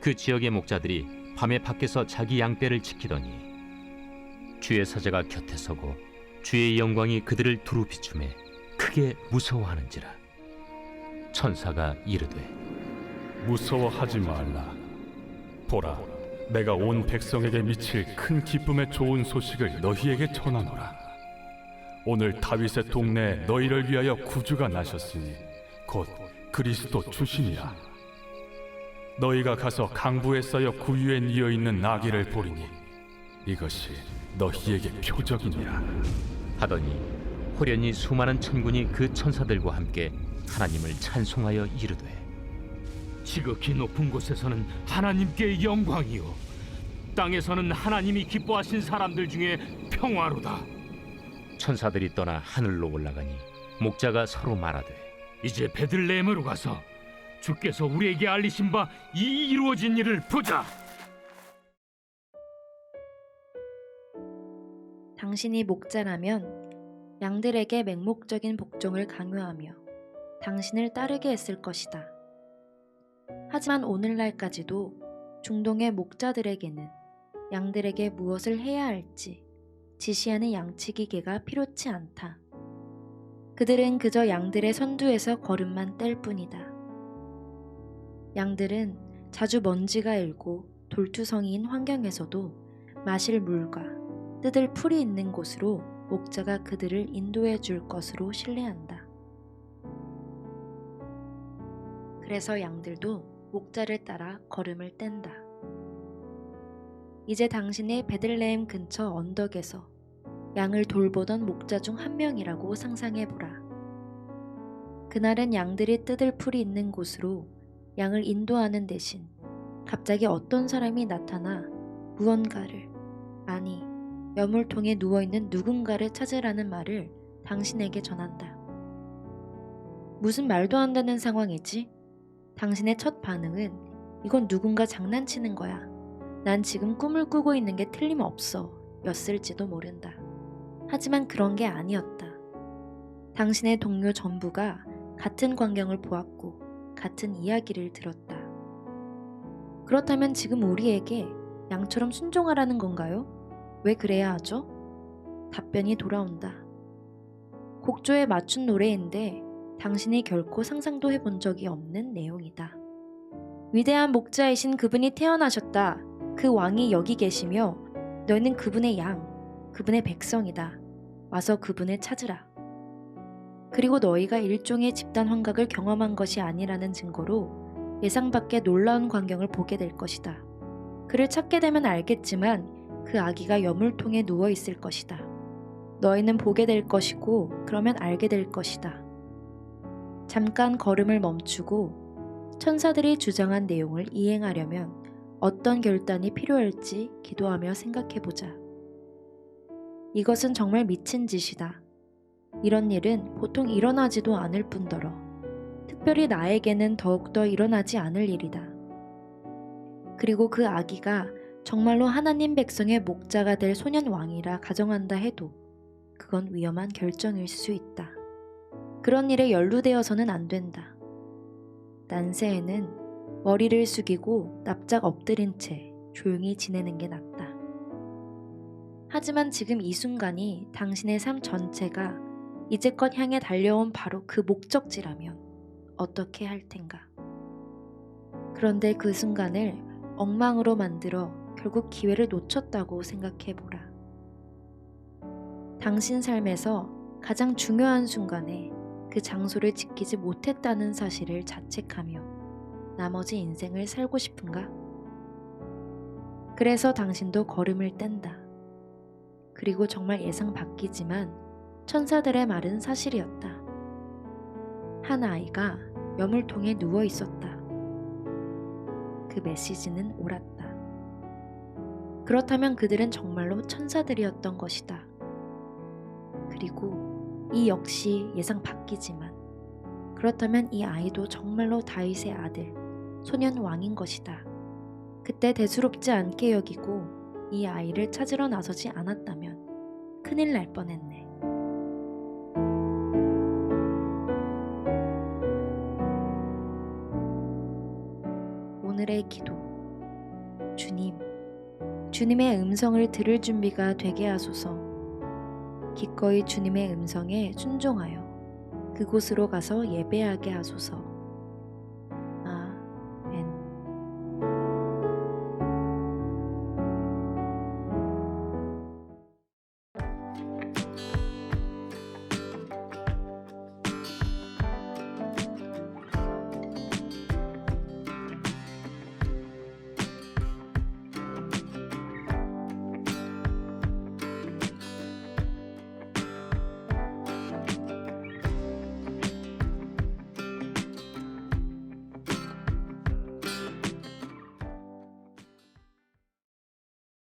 그 지역의 목자들이 밤에 밖에서 자기 양떼를 지키더니 주의 사자가 곁에 서고 주의 영광이 그들을 두루 비추매 크게 무서워하는지라. 천사가 이르되 무서워하지 말라. 보라, 내가 온 백성에게 미칠 큰 기쁨의 좋은 소식을 너희에게 전하노라. 오늘 다윗의 동네에 너희를 위하여 구주가 나셨으니 곧 그리스도 주시니라. 너희가 가서 강부에 쌓여 구유에 뉘어 있는 나귀를 보리니 이것이 너희에게 표적이니라. 하더니 호련히 수많은 천군이 그 천사들과 함께 하나님을 찬송하여 이르되 지극히 높은 곳에서는 하나님께 영광이요 땅에서는 하나님이 기뻐하신 사람들 중에 평화로다. 천사들이 떠나 하늘로 올라가니 목자가 서로 말하되 이제 베들레헴으로 가서 주께서 우리에게 알리신 바 이 이루어진 일을 보자. 당신이 목자라면 양들에게 맹목적인 복종을 강요하며 당신을 따르게 했을 것이다. 하지만 오늘날까지도 중동의 목자들에게는 양들에게 무엇을 해야 할지 지시하는 양치기계가 필요치 않다. 그들은 그저 양들의 선두에서 걸음만 뗄 뿐이다. 양들은 자주 먼지가 일고 돌투성이인 환경에서도 마실 물과 뜯을 풀이 있는 곳으로 목자가 그들을 인도해 줄 것으로 신뢰한다. 그래서 양들도 목자를 따라 걸음을 뗀다. 이제 당신의 베들레헴 근처 언덕에서 양을 돌보던 목자 중 한 명이라고 상상해보라. 그날은 양들이 뜯을 풀이 있는 곳으로 양을 인도하는 대신 갑자기 어떤 사람이 나타나 무언가를, 아니 여물통에 누워있는 누군가를 찾으라는 말을 당신에게 전한다. 무슨 말도 안 되는 상황이지? 당신의 첫 반응은 이건 누군가 장난치는 거야. 난 지금 꿈을 꾸고 있는 게 틀림없어 였을지도 모른다. 하지만 그런 게 아니었다. 당신의 동료 전부가 같은 광경을 보았고 같은 이야기를 들었다. 그렇다면 지금 우리에게 양처럼 순종하라는 건가요? 왜 그래야 하죠? 답변이 돌아온다. 곡조에 맞춘 노래인데 당신이 결코 상상도 해본 적이 없는 내용이다. 위대한 목자이신 그분이 태어나셨다. 그 왕이 여기 계시며 너희는 그분의 양, 그분의 백성이다. 와서 그분을 찾으라. 그리고 너희가 일종의 집단 환각을 경험한 것이 아니라는 증거로 예상 밖의 놀라운 광경을 보게 될 것이다. 그를 찾게 되면 알겠지만 그 아기가 여물통에 누워 있을 것이다. 너희는 보게 될 것이고 그러면 알게 될 것이다. 잠깐 걸음을 멈추고 천사들이 주장한 내용을 이행하려면 어떤 결단이 필요할지 기도하며 생각해보자. 이것은 정말 미친 짓이다. 이런 일은 보통 일어나지도 않을 뿐더러 특별히 나에게는 더욱더 일어나지 않을 일이다. 그리고 그 아기가 정말로 하나님 백성의 목자가 될 소년 왕이라 가정한다 해도 그건 위험한 결정일 수 있다. 그런 일에 연루되어서는 안 된다. 난세에는 머리를 숙이고 납작 엎드린 채 조용히 지내는 게 낫다. 하지만 지금 이 순간이 당신의 삶 전체가 이제껏 향해 달려온 바로 그 목적지라면 어떻게 할 텐가? 그런데 그 순간을 엉망으로 만들어 결국 기회를 놓쳤다고 생각해보라. 당신 삶에서 가장 중요한 순간에 그 장소를 지키지 못했다는 사실을 자책하며 나머지 인생을 살고 싶은가? 그래서 당신도 걸음을 뗀다. 그리고 정말 예상 밖이지만 천사들의 말은 사실이었다. 한 아이가 여물통에 누워 있었다. 그 메시지는 옳았다. 그렇다면 그들은 정말로 천사들이었던 것이다. 그리고 이 역시 예상 밖이지만 그렇다면 이 아이도 정말로 다윗의 아들, 소년 왕인 것이다. 그때 대수롭지 않게 여기고 이 아이를 찾으러 나서지 않았다면 큰일 날 뻔했네. 오늘의 기도. 주님, 주님의 음성을 들을 준비가 되게 하소서. 기꺼이 주님의 음성에 순종하여 그곳으로 가서 예배하게 하소서.